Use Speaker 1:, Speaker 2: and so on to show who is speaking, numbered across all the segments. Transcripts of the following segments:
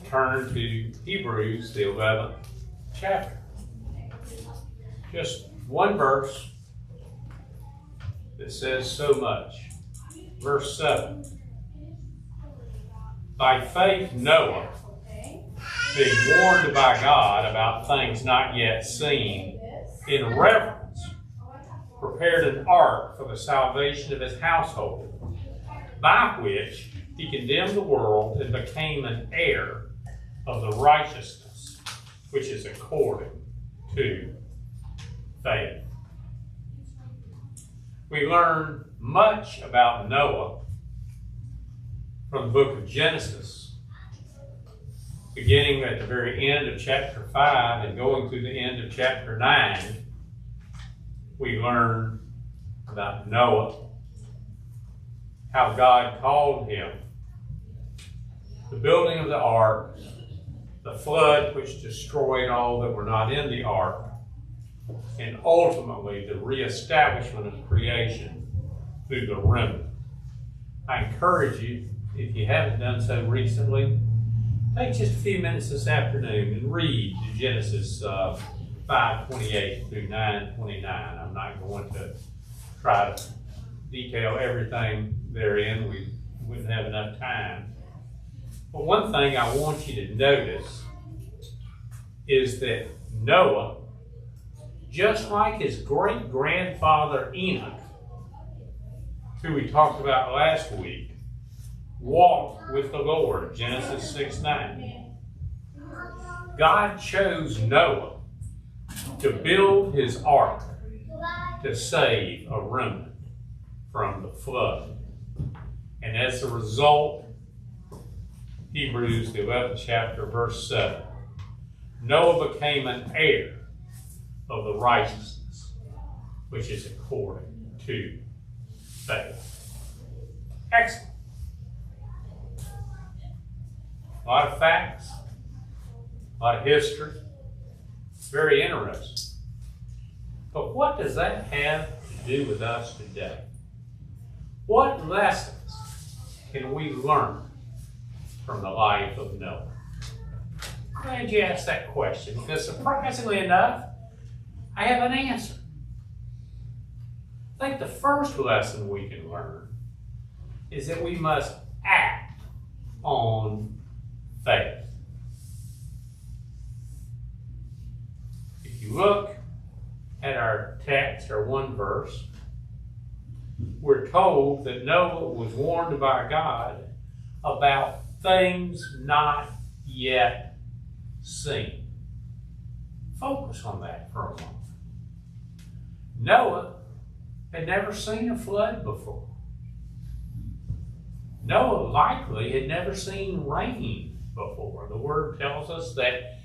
Speaker 1: turn to Hebrews, the 11th chapter. Just one verse that says so much. Verse 7. By faith Noah, being warned by God about things not yet seen, in reverence, prepared an ark for the salvation of his household, by which he condemned the world and became an heir of the righteousness which is according to faith. We learn much about Noah from the book of Genesis, beginning at the very end of chapter 5 and going through the end of chapter 9. We learn about Noah, how God called him, the building of the ark, the flood which destroyed all that were not in the ark, and ultimately the reestablishment of creation through the remnant. I encourage you, if you haven't done so recently, take just a few minutes this afternoon and read Genesis 5:28 through 9:29. I'm not going to try to detail everything therein. We wouldn't have enough time. But one thing I want you to notice is that Noah, just like his great-grandfather Enoch, who we talked about last week, walked with the Lord, Genesis 6:9. God chose Noah to build his ark to save a remnant from the flood. And as a result, Hebrews, the 11th chapter, verse 7, Noah became an heir of the righteousness which is according to faith. Excellent. A lot of facts, a lot of history, very interesting. But what does that have to do with us today? What lessons can we learn from the life of Noah? I'm glad you asked that question, because surprisingly enough, I have an answer. I think the first lesson we can learn is that we must act on faith. If you look at our text, our one verse, we're told that Noah was warned by God about things not yet seen. Focus on that for a moment. Noah had never seen a flood before. Noah likely had never seen rain before. The word tells us that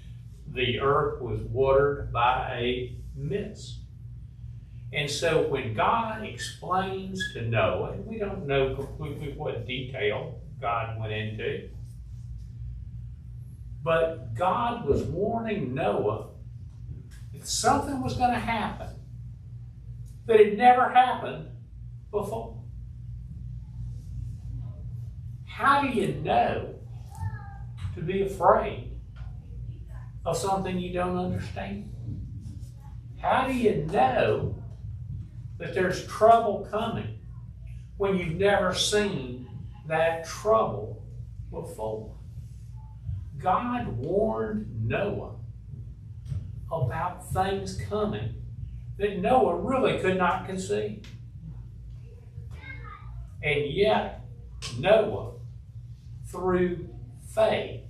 Speaker 1: the earth was watered by a mist. And so when God explains to Noah, and we don't know completely what detail God went into, but God was warning Noah that something was going to happen that had never happened before. How do you know to be afraid of something you don't understand? How do you know that there's trouble coming when you've never seen that trouble before? God warned Noah about things coming that Noah really could not conceive. And yet, Noah, through faith,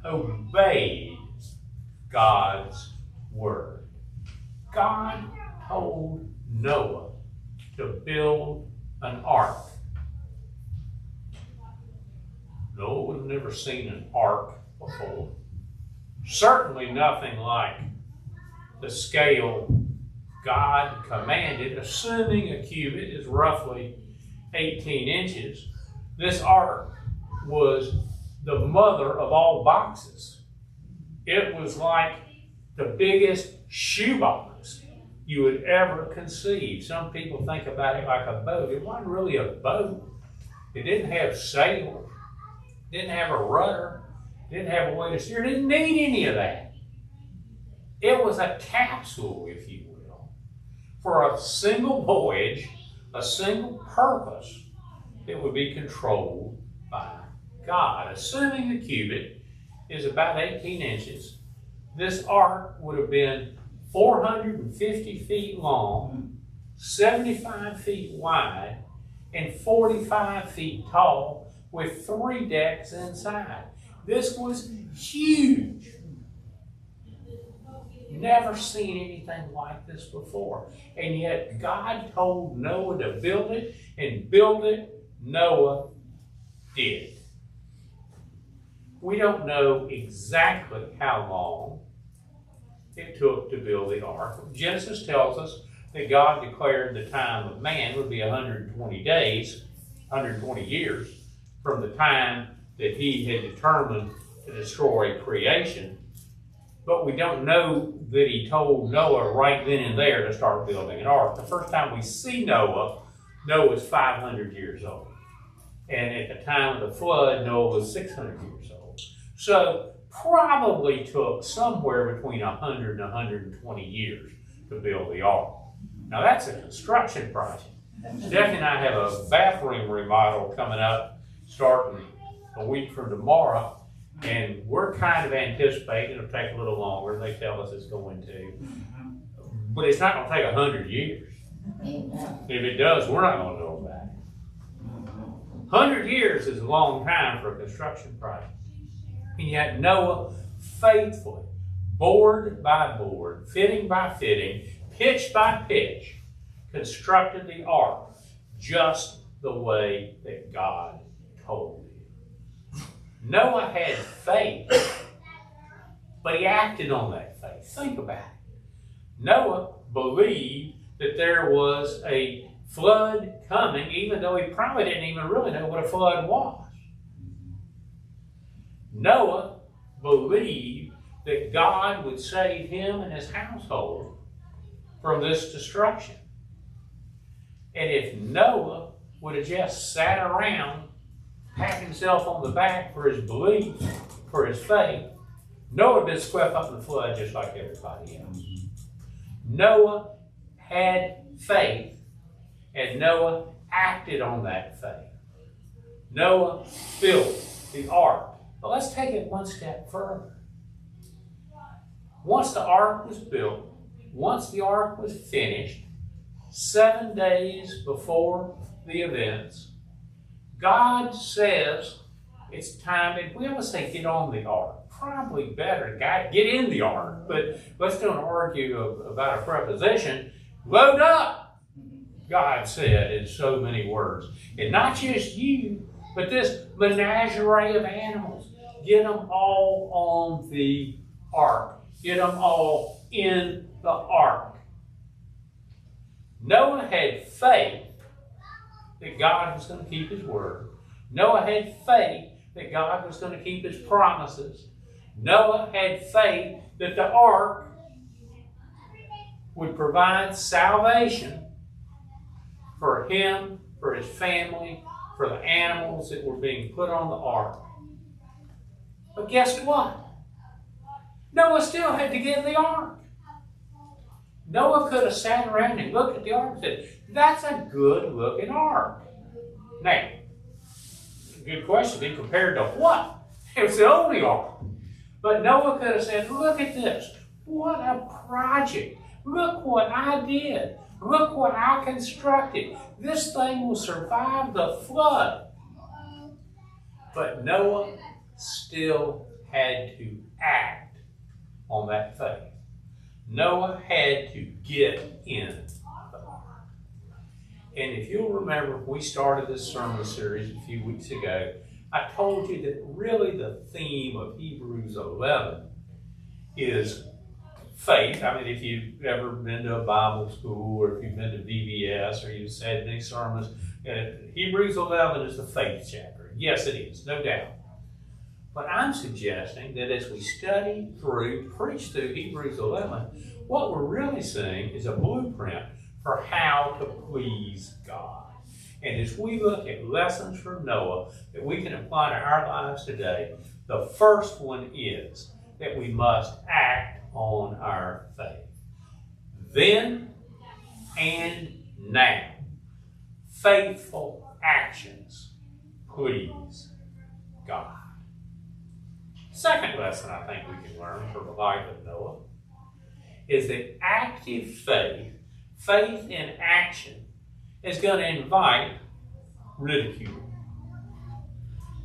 Speaker 1: obeyed God's word. God told Noah to build an ark. Noah would have never seen an ark before. Certainly nothing like the scale God commanded, assuming a cubit is roughly 18 inches. This ark was the mother of all boxes. It was like the biggest shoebox you would ever conceive. Some people think about it like a boat. It wasn't really a boat. It didn't have sails. It didn't have a rudder. Didn't have a way to steer. Didn't need any of that. It was a capsule, if you will, for a single voyage, a single purpose that would be controlled by God. Assuming the cubit is about 18 inches, this ark would have been 450 feet long, 75 feet wide, and 45 feet tall, with 3 decks inside. This was huge. Never seen anything like this before. And yet God told Noah to build it, and build it, Noah did. We don't know exactly how long it took to build the ark. Genesis tells us that God declared the time of man would be 120 days, 120 years, from the time that he had determined to destroy creation. But we don't know that he told Noah right then and there to start building an ark. The first time we see Noah, Noah's 500 years old. And at the time of the flood, Noah was 600 years old. So probably took somewhere between 100 and 120 years to build the ark. Now that's a construction project. Stephanie and I have a bathroom remodel coming up starting a week from tomorrow, and we're kind of anticipating it'll take a little longer. They tell us it's going to. But it's not going to take 100 years. If it does, we're not going to know about it. 100 years is a long time for a construction project. And yet Noah faithfully, board by board, fitting by fitting, pitch by pitch, constructed the ark just the way that God told him. Noah had faith, but he acted on that faith. Think about it. Noah believed that there was a flood coming, even though he probably didn't even really know what a flood was. Noah believed that God would save him and his household from this destruction. And if Noah would have just sat around, pat himself on the back for his belief, for his faith, Noah would have been swept up in the flood just like everybody else. Noah had faith, and Noah acted on that faith. Noah built the ark. But let's take it one step further. Once the ark was built, once the ark was finished, 7 days before the events, God says it's time, and we always say get on the ark. Probably better, get in the ark, but let's don't argue about a preposition. Load up, God said in so many words. And not just you, but this menagerie of animals. Get them all on the ark. Get them all in the ark. Noah had faith that God was going to keep his word. Noah had faith that God was going to keep his promises. Noah had faith that the ark would provide salvation for him, for his family, for the animals that were being put on the ark. But guess what? Noah still had to get in the ark. Noah could have sat around and looked at the ark and said, that's a good looking ark. Now, good question, compared to what? It was the only ark. But Noah could have said, look at this. What a project. Look what I did. Look what I constructed. This thing will survive the flood. But Noah still had to act on that faith. Noah had to get in the ark. And if you'll remember, we started this sermon series a few weeks ago. I told you that really the theme of Hebrews 11 is faith. I mean, if you've ever been to a Bible school or if you've been to VBS or you've said any sermons, Hebrews 11 is the faith chapter. Yes, it is, no doubt. But I'm suggesting that as we study through, preach through Hebrews 11, what we're really seeing is a blueprint for how to please God. And as we look at lessons from Noah that we can apply to our lives today, The first one is that we must act on our faith. Then and now. Faithful actions please God. Second lesson I think we can learn from the life of Noah is that active faith, faith in action, is going to invite ridicule.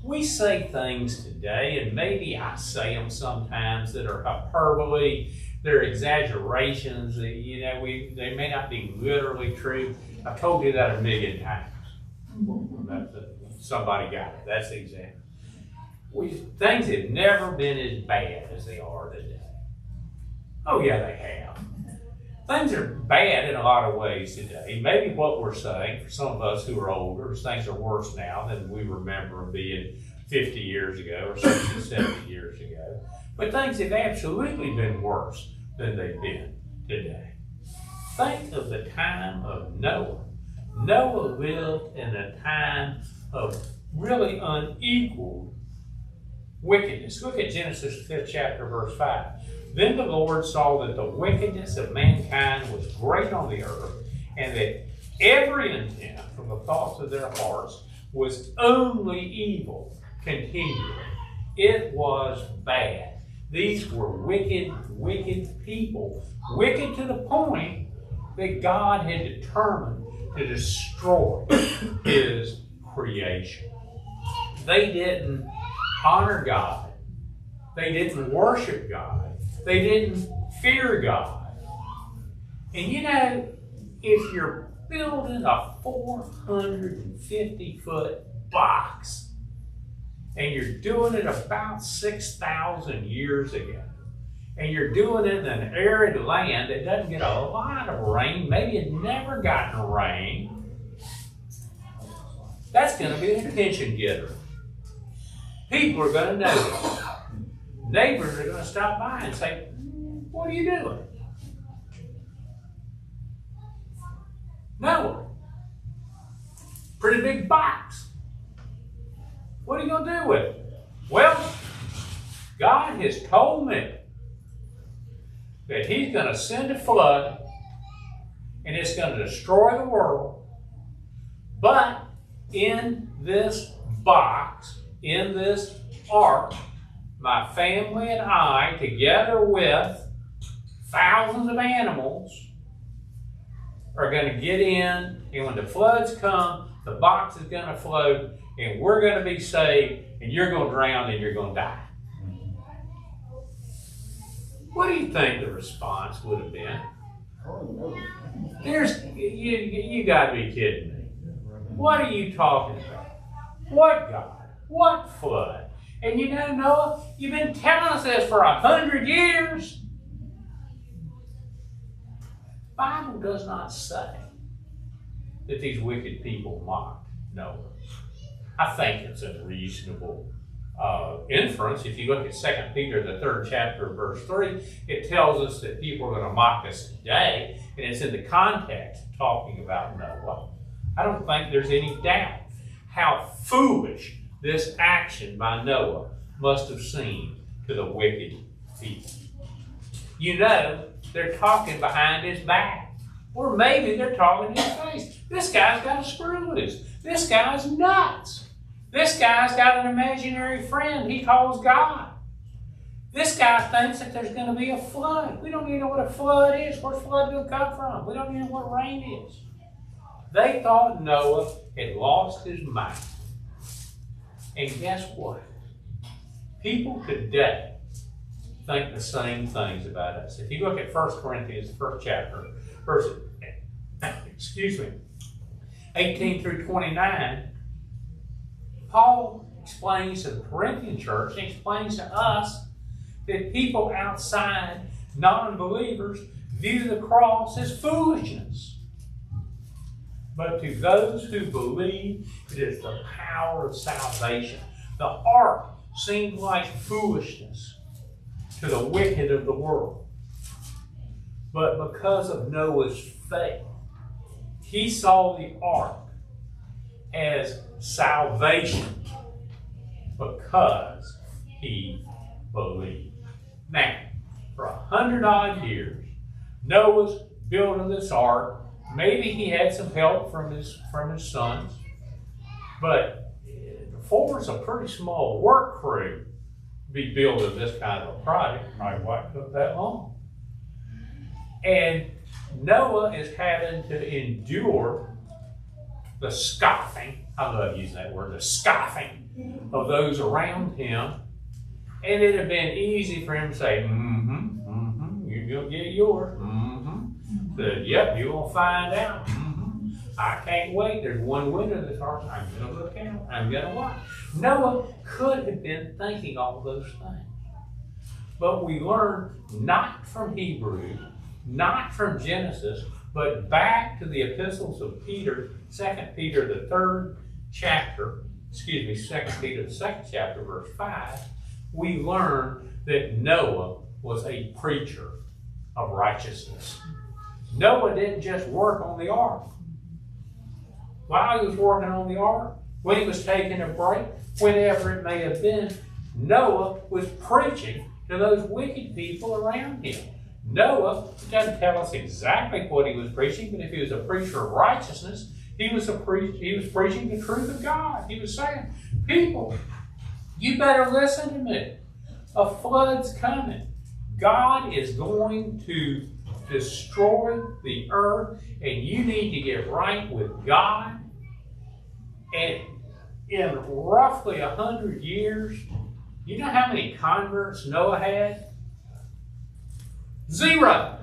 Speaker 1: We say things today, and maybe I say them sometimes, that are hyperbole, they're exaggerations, that, they may not be literally true. I've told you that a million times. Somebody got it. That's the example. Things have never been as bad as they are today. Oh yeah, they have. Things are bad in a lot of ways today. Maybe what we're saying, for some of us who are older, is things are worse now than we remember them being 50 years ago or 60, 70 years ago. But things have absolutely been worse than they've been today. Think of the time of Noah. Noah lived in a time of really unequaled wickedness. Look at Genesis 5th chapter, verse 5. Then the Lord saw that the wickedness of mankind was great on the earth, and that every intent from the thoughts of their hearts was only evil continually. It was bad. These were wicked, wicked people. Wicked to the point that God had determined to destroy His creation. They didn't honor God. They didn't worship God. They didn't fear God. And if you're building a 450-foot box and you're doing it about 6,000 years ago, and you're doing it in an arid land that doesn't get a lot of rain, maybe it never gotten rain, that's going to be an attention getter. People are going to notice. Neighbors are going to stop by and say, "What are you doing?" Noah, pretty big box. What are you going to do with it? Well, God has told me that He's going to send a flood and it's going to destroy the world. But in this box, in this ark, my family and I, together with thousands of animals, are going to get in, and when the floods come, the box is going to float, and we're going to be saved, and you're going to drown, and you're going to die. What do you think the response would have been? You got to be kidding me. What are you talking about? What God? What flood? And Noah, you've been telling us this for 100 years. The Bible does not say that these wicked people mocked Noah. I think it's a reasonable inference. If you look at 2 Peter, the 3rd chapter, verse 3, it tells us that people are going to mock us today, and it's in the context talking about Noah. I don't think there's any doubt how foolish this action by Noah must have seemed to the wicked people. They're talking behind his back. Or maybe they're talking in his face. This guy's got a screw loose. This guy's nuts. This guy's got an imaginary friend he calls God. This guy thinks that there's going to be a flood. We don't even know what a flood is. Where's flood going to come from? We don't even know what rain is. They thought Noah had lost his mind. And guess what? People today think the same things about us. If you look at 1 Corinthians, the 1st chapter, verses 18 through 29, Paul explains to the Corinthian church and explains to us that people outside, non-believers, view the cross as foolishness. But to those who believe, it is the power of salvation. The ark seemed like foolishness to the wicked of the world. But because of Noah's faith, he saw the ark as salvation because he believed. Now, for 100-odd years, Noah's building this ark. Maybe he had some help from his sons, but four's a pretty small work crew to be building this kind of a project. Probably why it took that long. And Noah is having to endure the scoffing, I love using that word, the scoffing of those around him. And it'd have been easy for him to say, you'll get yours, yep, you're going to find out, I can't wait, there's one window of this ark, I'm going to look out, I'm going to watch. Noah could have been thinking all those things. But we learn not from Hebrews, not from Genesis, but back to the epistles of Peter, 2 Peter, the 3rd chapter, 2 Peter, the 2nd chapter, verse 5, we learn that Noah was a preacher of righteousness. Noah didn't just work on the ark. While he was working on the ark, when he was taking a break, whenever it may have been, Noah was preaching to those wicked people around him. Noah doesn't tell us exactly what he was preaching, but if he was a preacher of righteousness, he was preaching the truth of God. He was saying, people, you better listen to me. A flood's coming. God is going to destroy the earth, and you need to get right with God. And in roughly 100 years, you know how many converts Noah had? 0.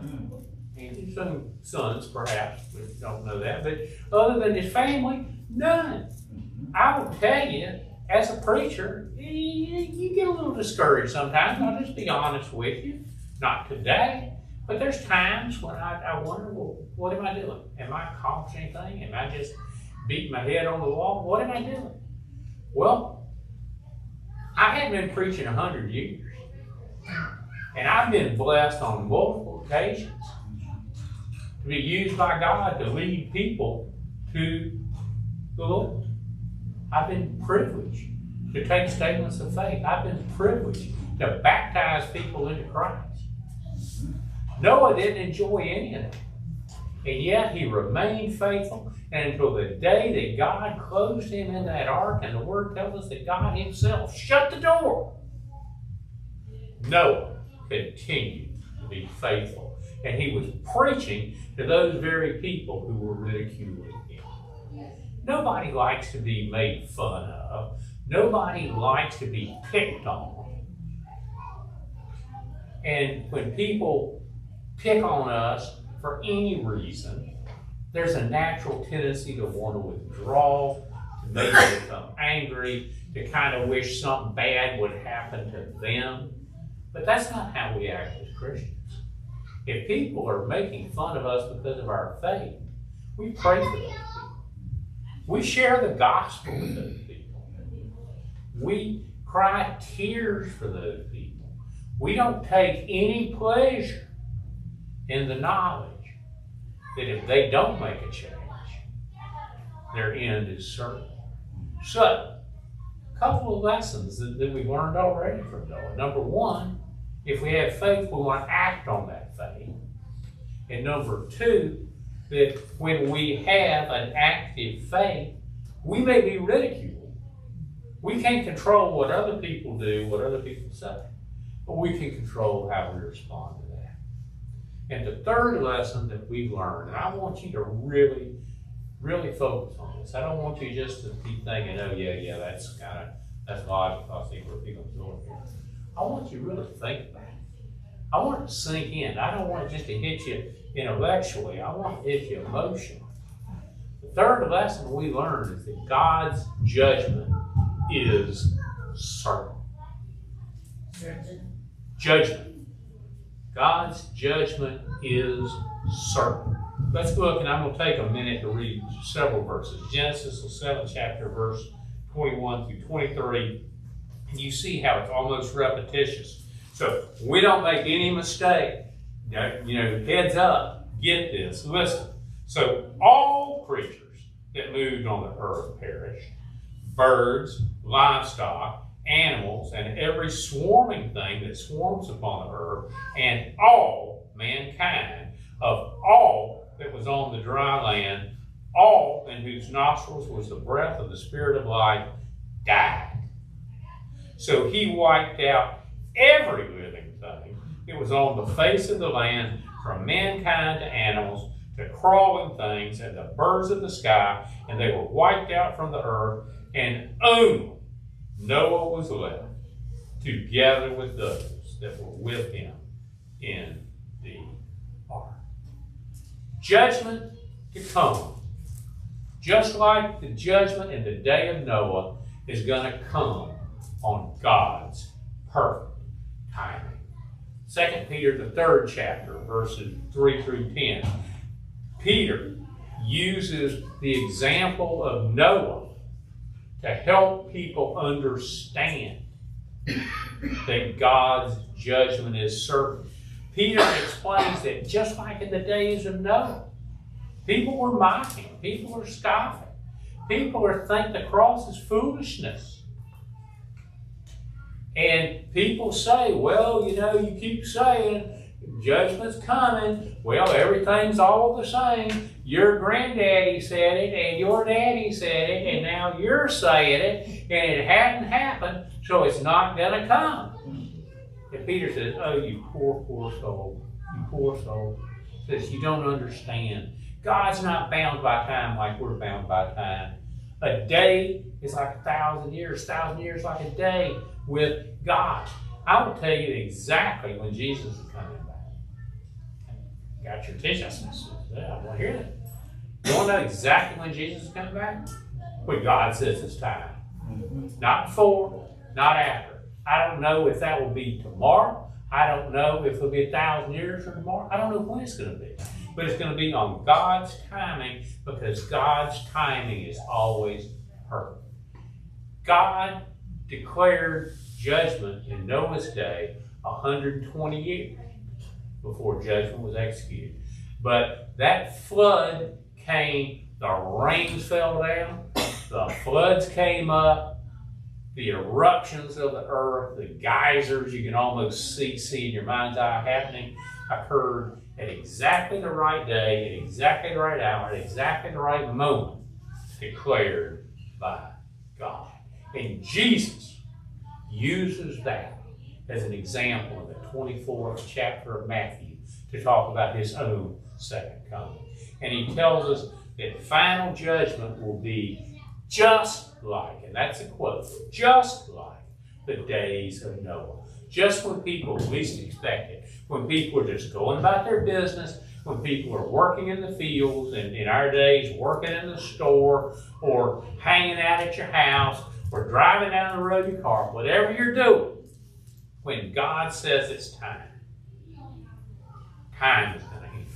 Speaker 1: And some sons, perhaps, we don't know that, but other than his family, none. I will tell you, as a preacher, you get a little discouraged sometimes. I'll just be honest with you. Not today, but there's times when I wonder, well, what am I doing? Am I accomplishing anything? Am I just beating my head on the wall? What am I doing? Well, I hadn't been preaching 100 years. And I've been blessed on multiple occasions to be used by God to lead people to the Lord. I've been privileged to take statements of faith. I've been privileged to baptize people into Christ. Noah didn't enjoy any of that. And yet he remained faithful, and until the day that God closed him in that ark, and the Word tells us that God himself shut the door, Noah continued to be faithful. And he was preaching to those very people who were ridiculing him. Nobody likes to be made fun of. Nobody likes to be picked on. And when people pick on us for any reason, there's a natural tendency to want to withdraw, to maybe become angry, to kind of wish something bad would happen to them. But that's not how we act as Christians. If people are making fun of us because of our faith, we pray for those people. We share the gospel with those people. We cry tears for those people. We don't take any pleasure in the knowledge that if they don't make a change, their end is certain. So, a couple of lessons that we've learned already from Noah. Number one, if we have faith, we want to act on that faith. And number two, that when we have an active faith, we may be ridiculed. We can't control what other people do, what other people say, but we can control how we respond to that. And the third lesson that we've learned, and I want you to really, really focus on this. I don't want you just to be thinking, oh yeah, that's logical. I see where people are going here. I want you to really think about it. I want it to sink in. I don't want it just to hit you intellectually. I want it to hit you emotionally. The third lesson we learned is that God's judgment is certain. Judgment. God's judgment is certain. Let's look, and I'm going to take a minute to read several verses. Genesis, the 7th chapter, verse 21 through 23. And you see how it's almost repetitious. So we don't make any mistake. Heads up, get this, listen. So all creatures that moved on the earth perished. Birds, livestock, animals, and every swarming thing that swarms upon the earth, and all mankind, of all that was on the dry land, all in whose nostrils was the breath of the Spirit of life, died. So he wiped out every living thing that was on the face of the land, from mankind to animals, to crawling things, and the birds of the sky, and they were wiped out from the earth, and only Noah was left, together with those that were with him in the ark. Judgment to come, just like the judgment in the day of Noah, is going to come on God's perfect timing. 2 Peter, the 3rd chapter, verses 3 through 10. Peter uses the example of Noah to help people understand that God's judgment is certain. Peter explains that just like in the days of Noah, people were mocking, people were scoffing, people were thinking the cross is foolishness. And people say, well, you know, you keep saying judgment's coming. Well, everything's all the same. Your granddaddy said it, and your daddy said it, and now you're saying it, and it hadn't happened, so it's not going to come. And Peter says, oh, you poor, poor soul. You poor soul. He says, you don't understand. God's not bound by time like we're bound by time. A day is like 1,000 years, 1,000 years like a day with God. I will tell you exactly when Jesus is coming back. Got your attention? I said, yeah, I want to hear that. You want to know exactly when Jesus is coming back? When God says it's time. Not before, not after. I don't know if that will be tomorrow. I don't know if it'll be 1,000 years from tomorrow. I don't know when it's going to be. But it's going to be on God's timing, because God's timing is always perfect. God declared judgment in Noah's day 120 years before judgment was executed. But that flood came, the rains fell down, the floods came up, the eruptions of the earth, the geysers you can almost see in your mind's eye happening, occurred at exactly the right day, at exactly the right hour, at exactly the right moment, declared by God. And Jesus uses that as an example in the 24th chapter of Matthew to talk about his own second coming. And he tells us that final judgment will be just like, and that's a quote, just like the days of Noah. Just when people least expect it. When people are just going about their business, when people are working in the fields, and in our days, working in the store, or hanging out at your house, or driving down the road in your car, whatever you're doing, when God says it's time, time is going to end.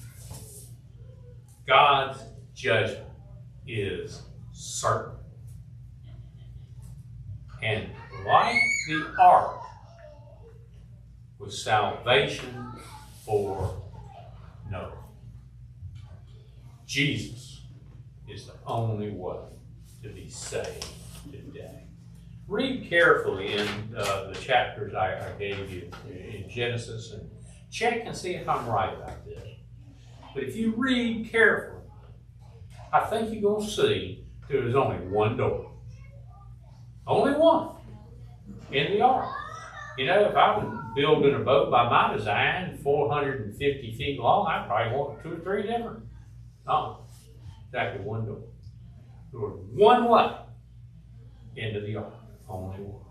Speaker 1: God's judgment is certain. And like the ark was salvation for Noah, Jesus is the only way to be saved today. Read carefully in the chapters I gave you in Genesis and check and see if I'm right about this. But if you read carefully, I think you're going to see there's only one door. Only one in the ark. You know, if I was building a boat by my design, 450 feet long, I'd probably want 2 or 3 different. No, exactly one door. There was one way into the ark. Only one.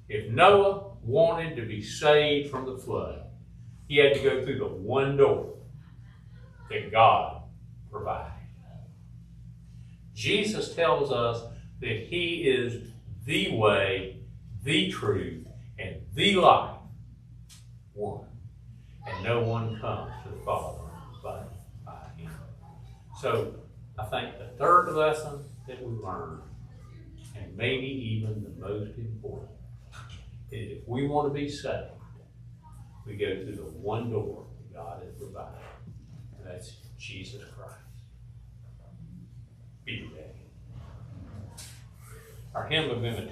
Speaker 1: If Noah wanted to be saved from the flood, he had to go through the one door that God provided. Jesus tells us that he is the way, the truth, and the life, one. And no one comes to the Father but by him. So I think the third lesson that we learned, and maybe even the most important, is if we want to be saved, we go through the one door that God has provided, and that's Jesus Christ. Be ready. Our hymn of invitation.